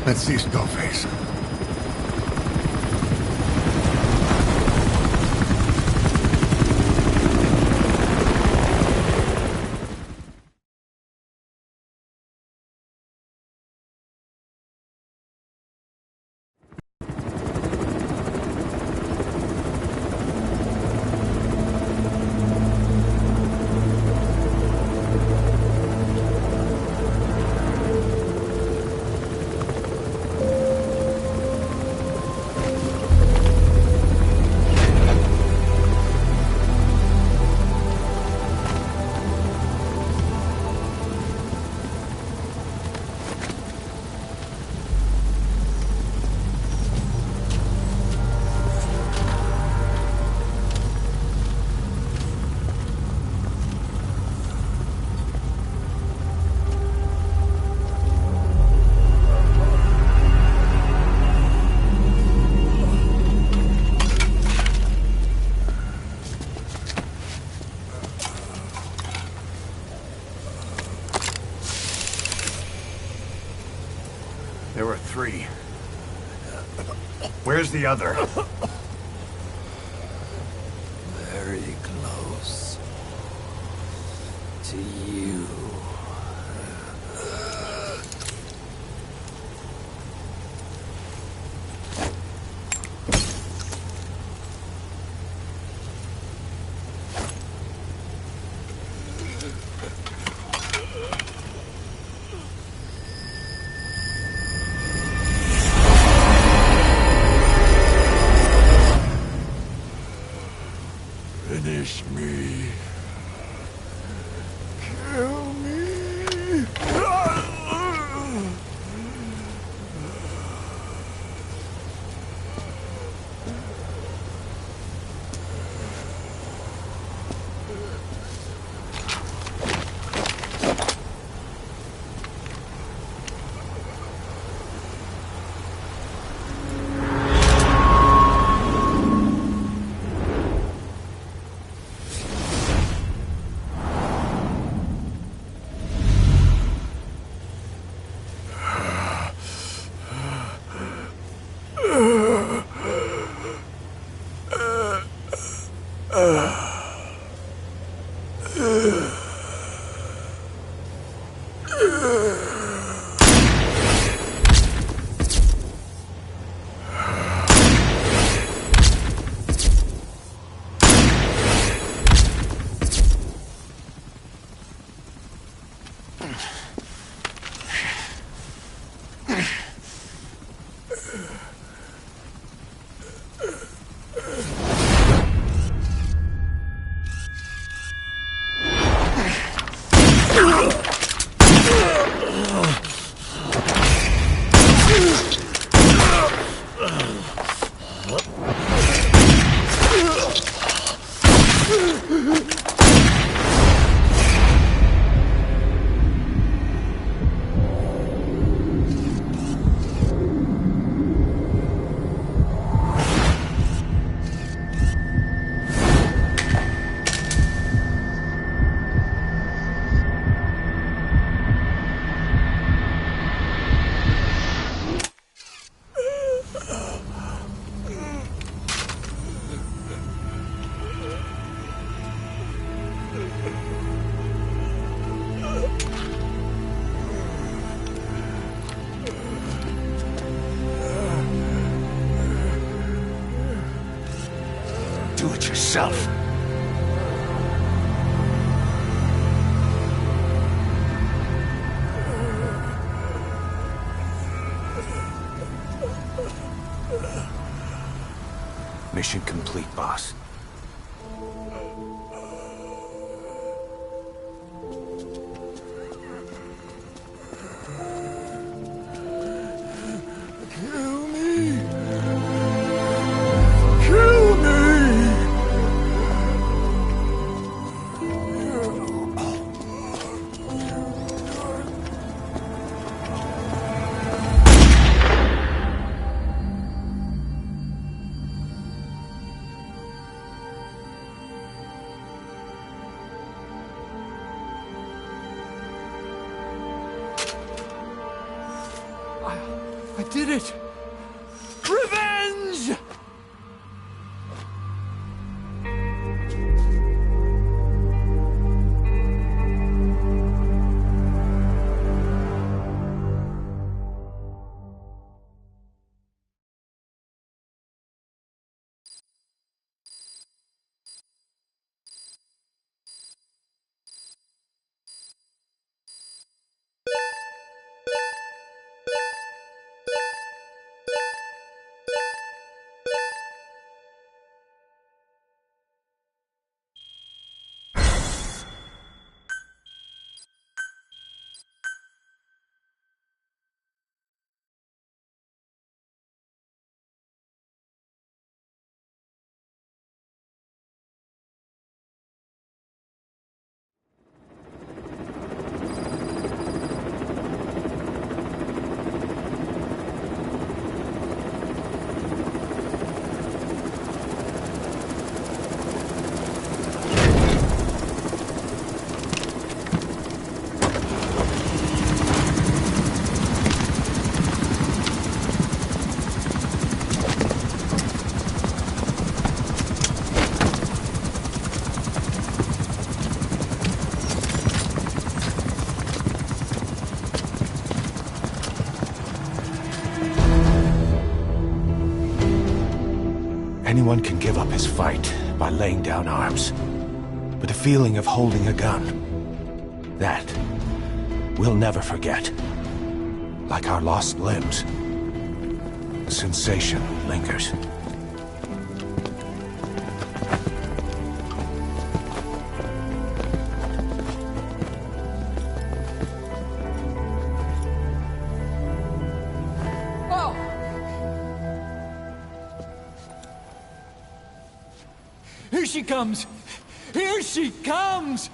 Let's see Skullface. There were 3. Where's the other? Very close to you. Finish me. Kill me. Do it yourself. Mission complete, boss. Kill me. Kill me. I did it! Revenge! Anyone can give up his fight by laying down arms. But the feeling of holding a gun, that we'll never forget. Like our lost limbs, the sensation lingers. Here she comes! Here she comes!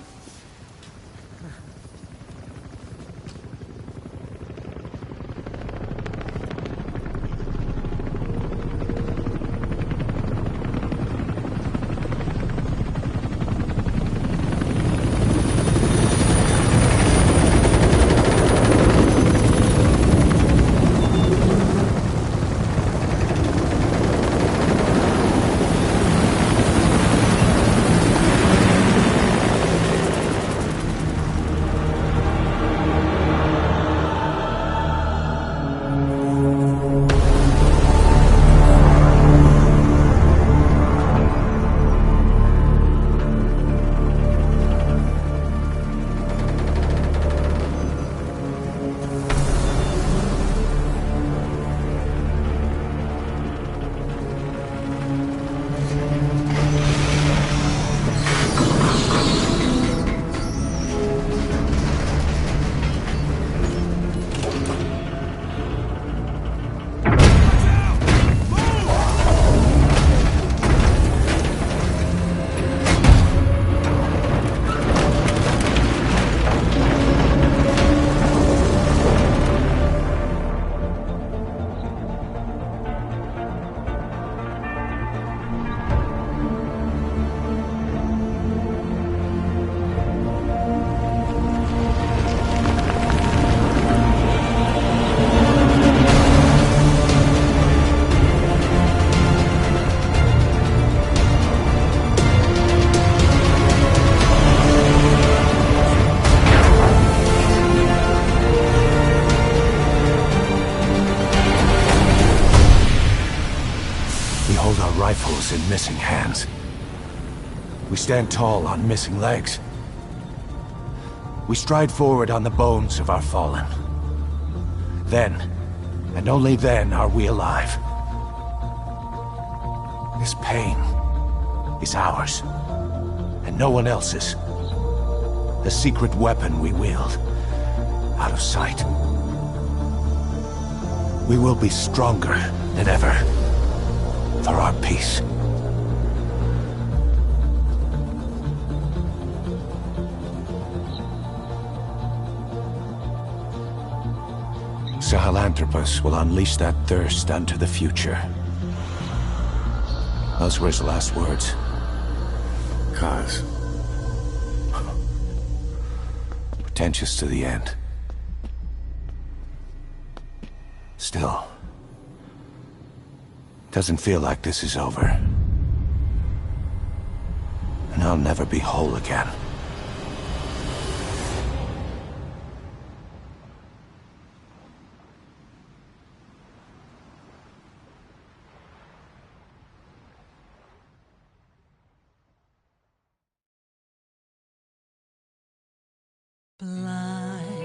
Rifles in missing hands. We stand tall on missing legs. We stride forward on the bones of our fallen. Then, and only then, are we alive. This pain is ours, and no one else's. The secret weapon we wield, out of sight. We will be stronger than ever. For our peace. Sahelanthropus will unleash that thirst unto the future. Those were his last words. Cause. Pretentious to the end. Still, Doesn't feel like this is over. And I'll never be whole again. Blind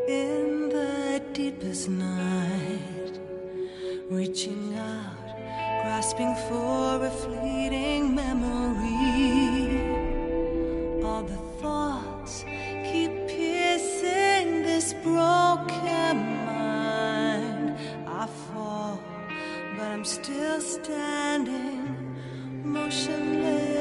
in the deepest night, reaching out, grasping for a fleeting memory. All the thoughts keep piercing this broken mind. I fall, but I'm still standing, motionless.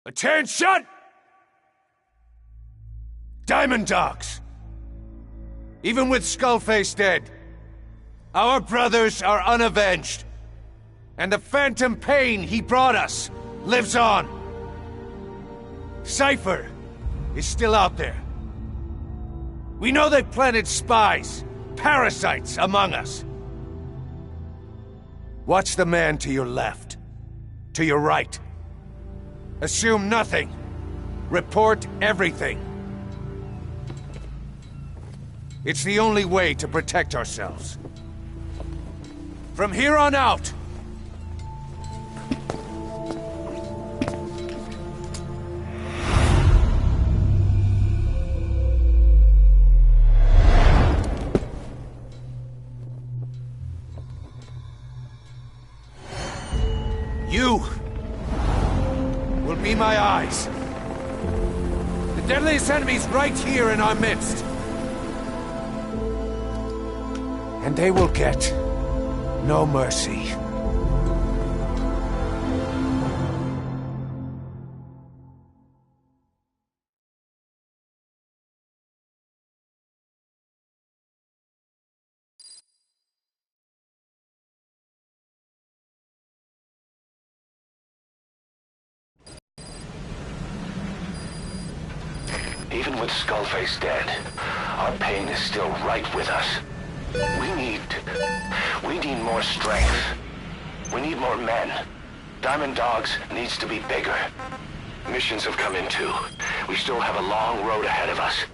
Attention! Diamond Dogs! Even with Skullface dead, our brothers are unavenged. And the phantom pain he brought us lives on. Cypher is still out there. We know they planted spies, parasites among us. Watch the man to your left, to your right. Assume nothing. Report everything. It's the only way to protect ourselves. From here on out, you will be my eyes. The deadliest enemy's right here in our midst. And they will get no mercy. Even with Skullface dead, our pain is still right with us. We need more strength. We need more men. Diamond Dogs needs to be bigger. Missions have come in too. We still have a long road ahead of us.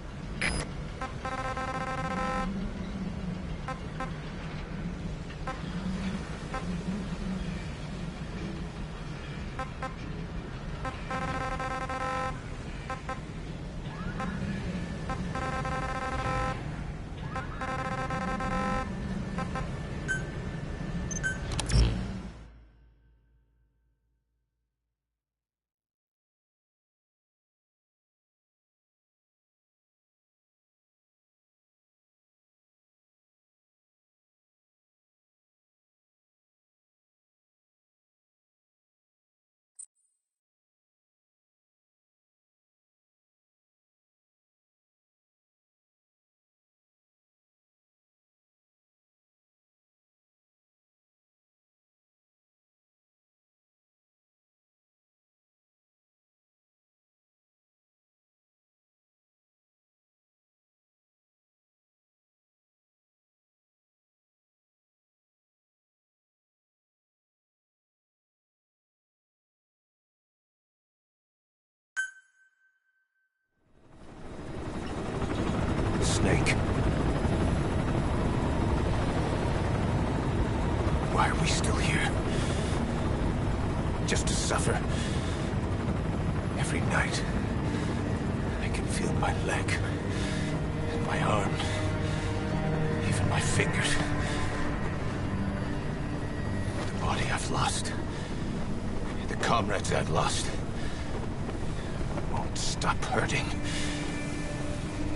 Snake. Why are we still here? Just to suffer. Every night, I can feel my leg, and my arm, even my fingers. The body I've lost, the comrades I've lost, won't stop hurting.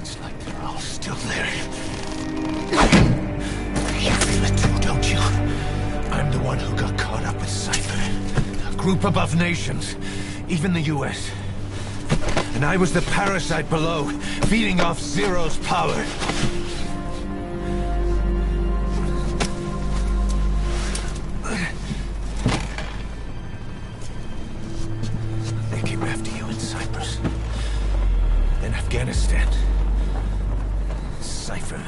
It's like they're all still there. You feel it too, don't you? I'm the one who got caught up with Cypher. A group above nations, even the US. And I was the parasite below, feeding off Zero's power. They came after you in Cyprus. Then Afghanistan. Cypher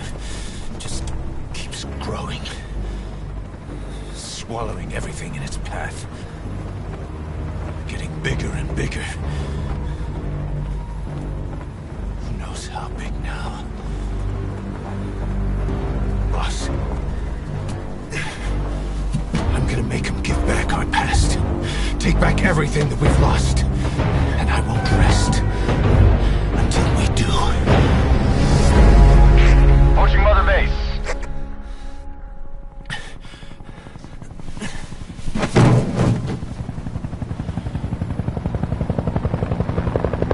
just keeps growing. Swallowing everything in its path. Getting bigger and bigger. Who knows how big now? Boss. I'm gonna make him give back our past. Take back everything that we've lost. And I won't rest until we do. Approaching Mother Base.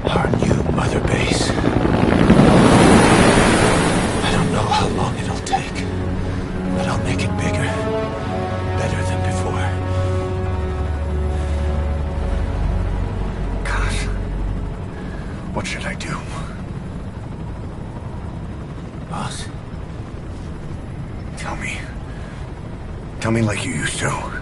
Our new Mother Base. I don't know how long it'll take, but I'll make it bigger. Better than before. What should I do? Boss? Tell me. Tell me like you used to.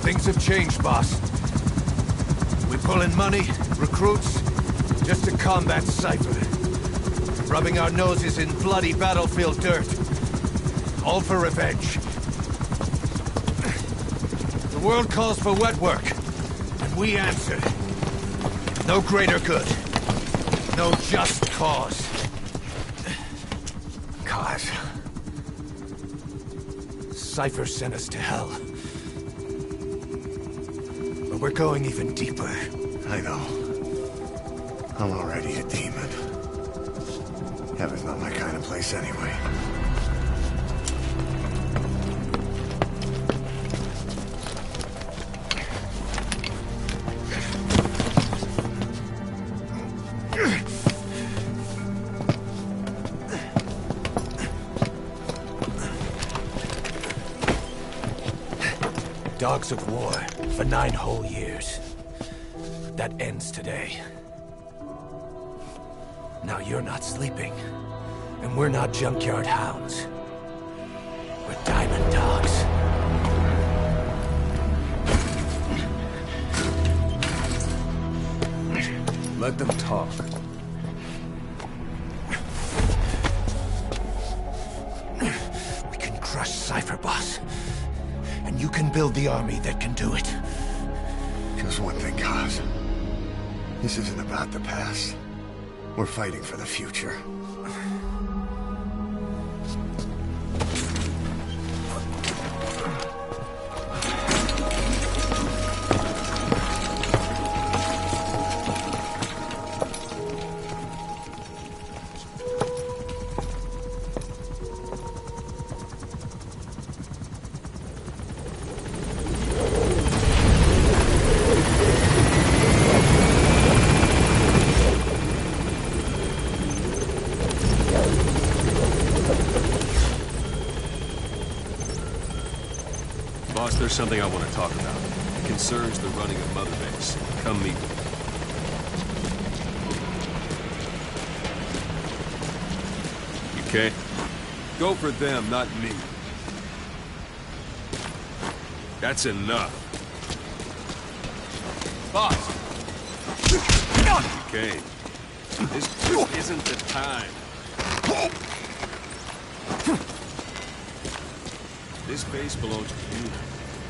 Things have changed, boss. We pull in money, recruits, just to combat Cypher. Rubbing our noses in bloody battlefield dirt. All for revenge. The world calls for wet work, and we answered. No greater good. No just cause. Cause. Cypher sent us to hell. But we're going even deeper. I know. I'm already a demon. Heaven's not my kind of place anyway. Dogs of war for 9 whole years. That ends today. Now you're not sleeping, and we're not junkyard hounds. We're diamond dogs. Let them talk. We can crush Cypher, boss. And you can build the army that can do it. Just one thing, Kaz. This isn't about the past. We're fighting for the future. Boss, there's something I want to talk about. It concerns the running of Mother Base. Come meet me. You okay? Go for them, not me. That's enough. Boss! Okay. This isn't the time. This base belongs to you.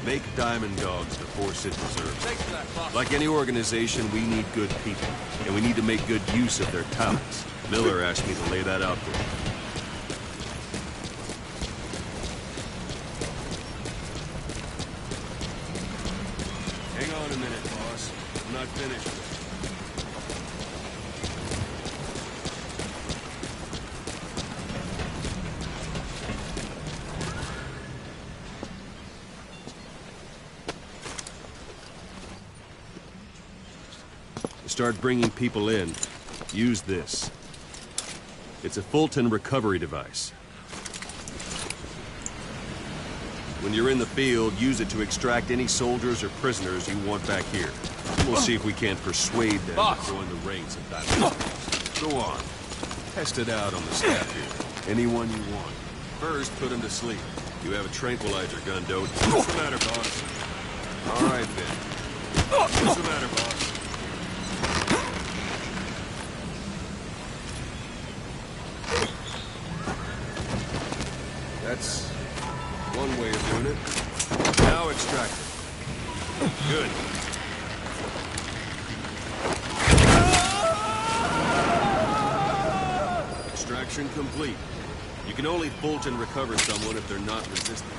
Make Diamond Dogs the force it deserves. Like any organization, we need good people, and we need to make good use of their talents. Miller asked me to lay that out for you. Hang on a minute, boss. I'm not finished. Start bringing people in, use this. It's a Fulton recovery device. When you're in the field, use it to extract any soldiers or prisoners you want back here. We'll see if we can't persuade them to join the ranks of that. Go on. Test it out on the staff here. Anyone you want. First, put them to sleep. You have a tranquilizer gun, don't you? What's the matter, boss? All right, then. What's the matter, boss? That's one way of doing it. Now extract it. Good. Extraction complete. You can only bolt and recover someone if they're not resistant.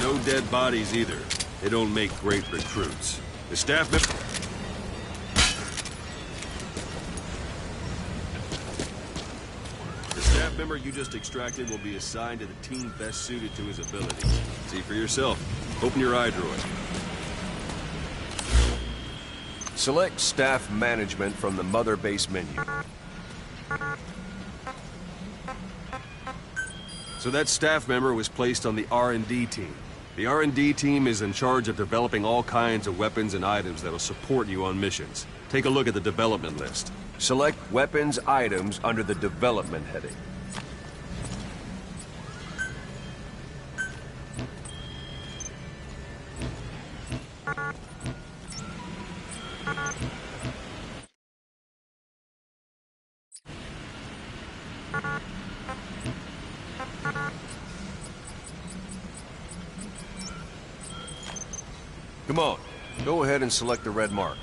No dead bodies either. They don't make great recruits. The staff member... The staff member you just extracted will be assigned to the team best suited to his abilities. See for yourself. Open your iDroid. Select Staff Management from the Mother Base menu. So that staff member was placed on the R&D team. The R&D team is in charge of developing all kinds of weapons and items that'll support you on missions. Take a look at the development list. Select Weapons Items under the Development heading. Come on, go ahead and select the red mark.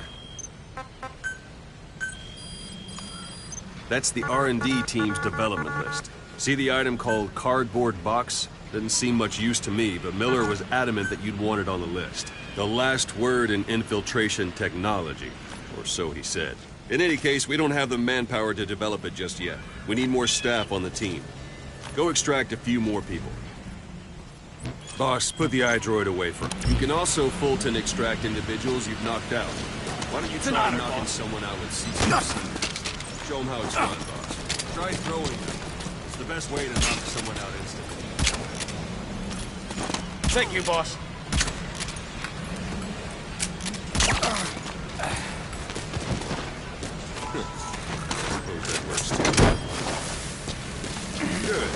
That's the R&D team's development list. See the item called Cardboard Box? Didn't seem much use to me, but Miller was adamant that you'd want it on the list. The last word in infiltration technology, or so he said. In any case, we don't have the manpower to develop it just yet. We need more staff on the team. Go extract a few more people. Boss, put the iDroid away from him. You can also Fulton extract individuals you've knocked out. Why don't you try knocking someone out with CCC? Show them how it's done, boss. Try throwing them. It's the best way to knock someone out instantly. Thank you, boss. Suppose that works too. Good.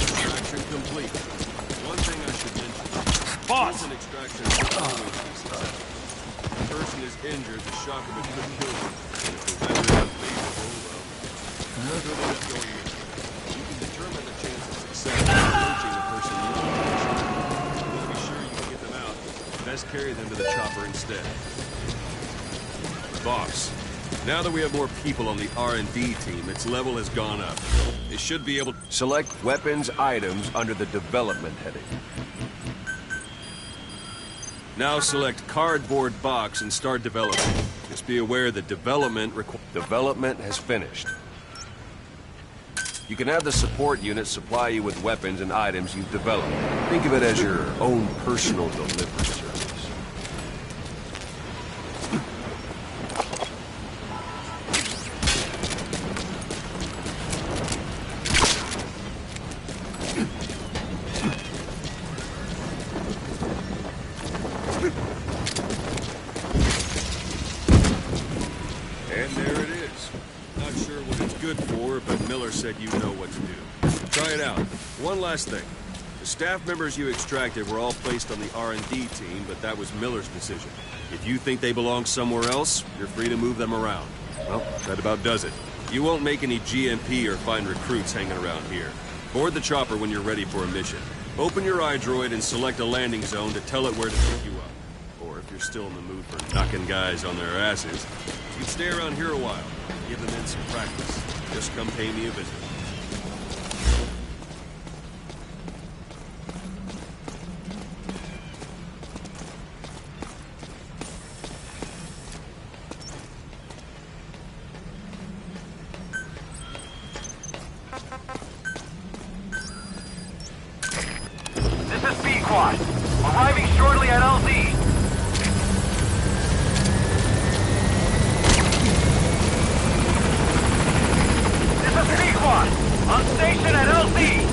Extraction complete. One thing I should mention. Boss! An extraction will always be successful. If the person is injured, the shock of it could kill them. And if the weather is unfavorable, well, until they get going with it. You can determine the chance of success by approaching the person you want to be sure you can get them out. Best carry them to the chopper instead. Boss, now that we have more people on the R&D team, its level has gone up. They should be able to... Select Weapons Items under the Development heading. Now select Cardboard Box and start developing. Just be aware that development Development has finished. You can have the support unit supply you with weapons and items you've developed. Think of it as your own personal delivery service. And there it is. Not sure what it's good for, but Miller said you know what to do. Try it out. One last thing. The staff members you extracted were all placed on the R&D team, but that was Miller's decision. If you think they belong somewhere else, you're free to move them around. Well, that about does it. You won't make any GMP or find recruits hanging around here. Board the chopper when you're ready for a mission. Open your iDroid and select a landing zone to tell it where to pick you up. Or if you're still in the mood for knocking guys on their asses, you can stay around here a while. Give them in some practice. Just come pay me a visit. This is B-Quad. Arriving shortly at LZ. This is B-Quad. On station at LZ.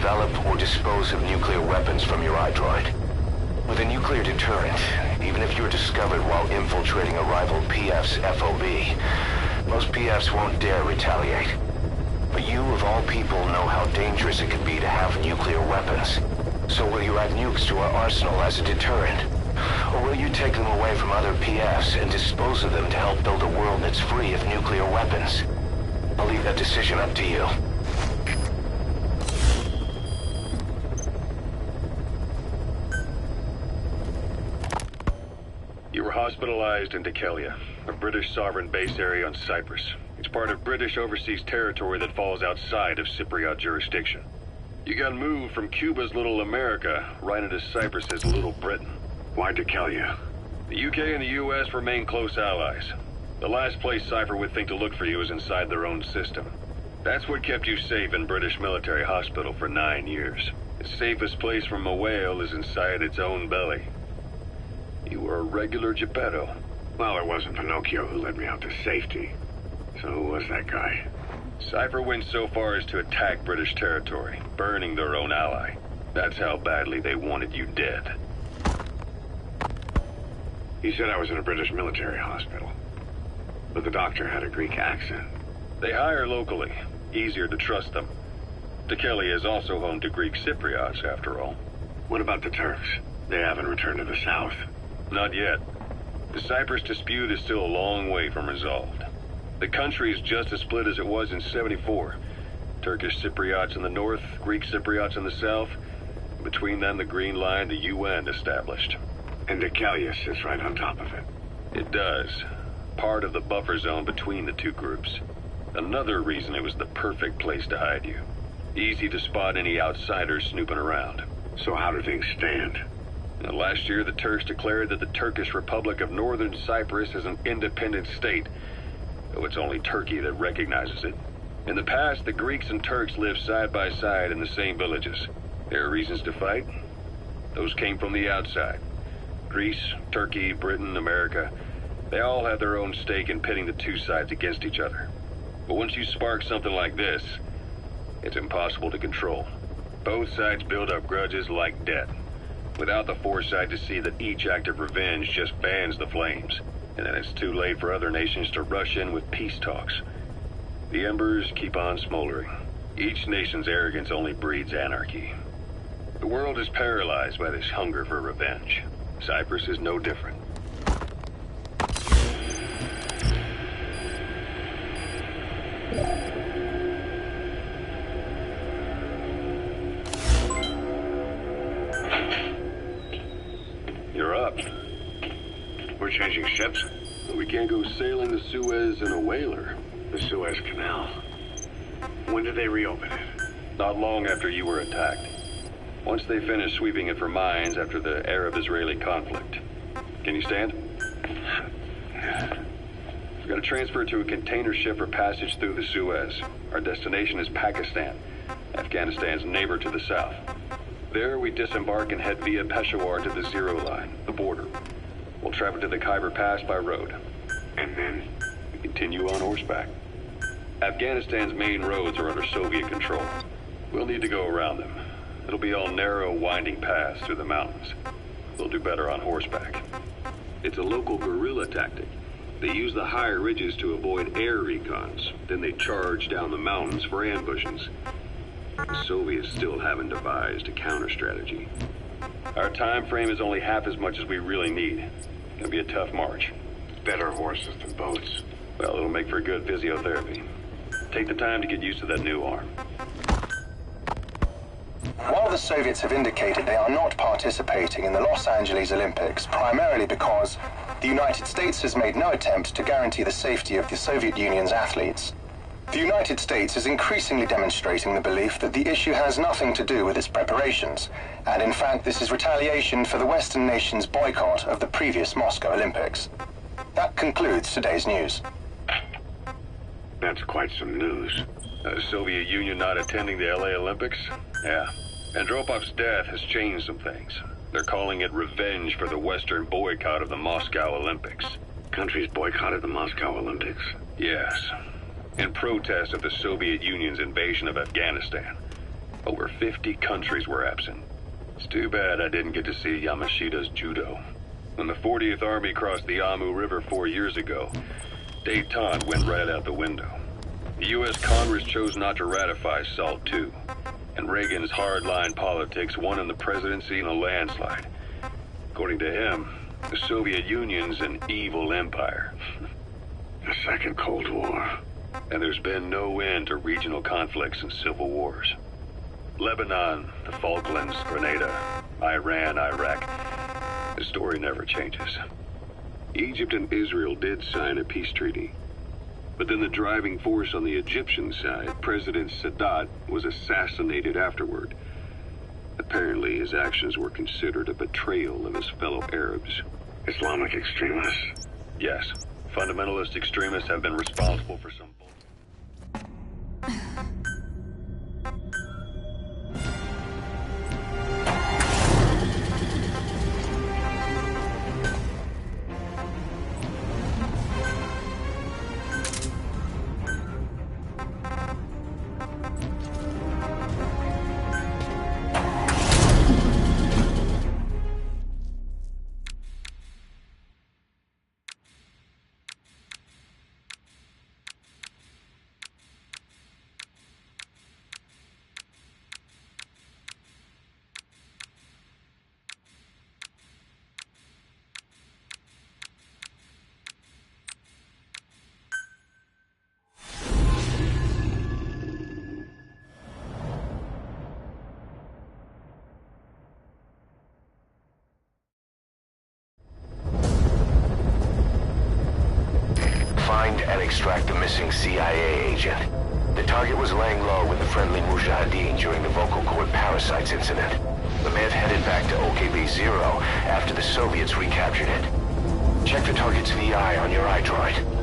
develop or dispose of nuclear weapons from your iDroid. With a nuclear deterrent, even if you're discovered while infiltrating a rival PF's FOB, most PFs won't dare retaliate. But you, of all people, know how dangerous it can be to have nuclear weapons. So will you add nukes to our arsenal as a deterrent? Or will you take them away from other PFs and dispose of them to help build a world that's free of nuclear weapons? I'll leave that decision up to you. You were hospitalized in Dikelia, a British sovereign base area on Cyprus. It's part of British overseas territory that falls outside of Cypriot jurisdiction. You got moved from Cuba's Little America right into Cyprus's Little Britain. Why Dikelia? The UK and the US remain close allies. The last place Cypher would think to look for you is inside their own system. That's what kept you safe in British military hospital for 9 years. The safest place from a whale is inside its own belly. You were a regular Geppetto. Well, it wasn't Pinocchio who led me out to safety. So who was that guy? Cypher went so far as to attack British territory, burning their own ally. That's how badly they wanted you dead. He said I was in a British military hospital. But the doctor had a Greek accent. They hire locally. Easier to trust them. Dikelia is also home to Greek Cypriots, after all. What about the Turks? They haven't returned to the south. Not yet. The Cyprus dispute is still a long way from resolved. The country is just as split as it was in '74. Turkish Cypriots in the north, Greek Cypriots in the south. Between them, the Green Line, the UN established. And Dikelia sits right on top of it. It does. Part of the buffer zone between the two groups. Another reason it was the perfect place to hide you. Easy to spot any outsiders snooping around. So how do things stand? Now, last year, the Turks declared that the Turkish Republic of Northern Cyprus is an independent state, though it's only Turkey that recognizes it. In the past, the Greeks and Turks lived side by side in the same villages. There are reasons to fight. Those came from the outside. Greece, Turkey, Britain, America, they all have their own stake in pitting the two sides against each other. But once you spark something like this, it's impossible to control. Both sides build up grudges like debt, without the foresight to see that each act of revenge just fans the flames, and then it's too late for other nations to rush in with peace talks. The embers keep on smoldering. Each nation's arrogance only breeds anarchy. The world is paralyzed by this hunger for revenge. Cyprus is no different. You're up. We're changing ships? We can't go sailing the Suez in a whaler. The Suez Canal. When did they reopen it? Not long after you were attacked. Once they finished sweeping it for mines after the Arab-Israeli conflict. Can you stand? We're going to transfer to a container ship for passage through the Suez. Our destination is Pakistan, Afghanistan's neighbor to the south. There, we disembark and head via Peshawar to the Zero Line, the border. We'll travel to the Khyber Pass by road. And then? We continue on horseback. Afghanistan's main roads are under Soviet control. We'll need to go around them. It'll be all narrow, winding paths through the mountains. We'll do better on horseback. It's a local guerrilla tactic. They use the higher ridges to avoid air recons. Then they charge down the mountains for ambushes. The Soviets still haven't devised a counter-strategy. Our time frame is only half as much as we really need. It's gonna be a tough march. Better horses than boats. Well, it'll make for good physiotherapy. Take the time to get used to that new arm. While the Soviets have indicated they are not participating in the Los Angeles Olympics, primarily because the United States has made no attempt to guarantee the safety of the Soviet Union's athletes, the United States is increasingly demonstrating the belief that the issue has nothing to do with its preparations, and in fact this is retaliation for the Western nation's boycott of the previous Moscow Olympics. That concludes today's news. That's quite some news. The Soviet Union not attending the LA Olympics? Yeah. Andropov's death has changed some things. They're calling it revenge for the Western boycott of the Moscow Olympics. Countries boycotted the Moscow Olympics? Yes. In protest of the Soviet Union's invasion of Afghanistan. Over 50 countries were absent. It's too bad I didn't get to see Yamashita's judo. When the 40th Army crossed the Amu River 4 years ago, détente went right out the window. The U.S. Congress chose not to ratify SALT II, and Reagan's hardline politics won in the presidency in a landslide. According to him, the Soviet Union's an evil empire. The Second Cold War. And there's been no end to regional conflicts and civil wars. Lebanon, the Falklands, Grenada, Iran, Iraq. The story never changes. Egypt and Israel did sign a peace treaty. But then the driving force on the Egyptian side, President Sadat, was assassinated afterward. Apparently, his actions were considered a betrayal of his fellow Arabs. Islamic extremists? Yes. Fundamentalist extremists have been responsible for some... Find and extract the missing CIA agent. The target was laying low with the friendly Mujahideen during the vocal cord parasites incident. The Mav headed back to OKB-0 after the Soviets recaptured it. Check the target's VI on your iDroid.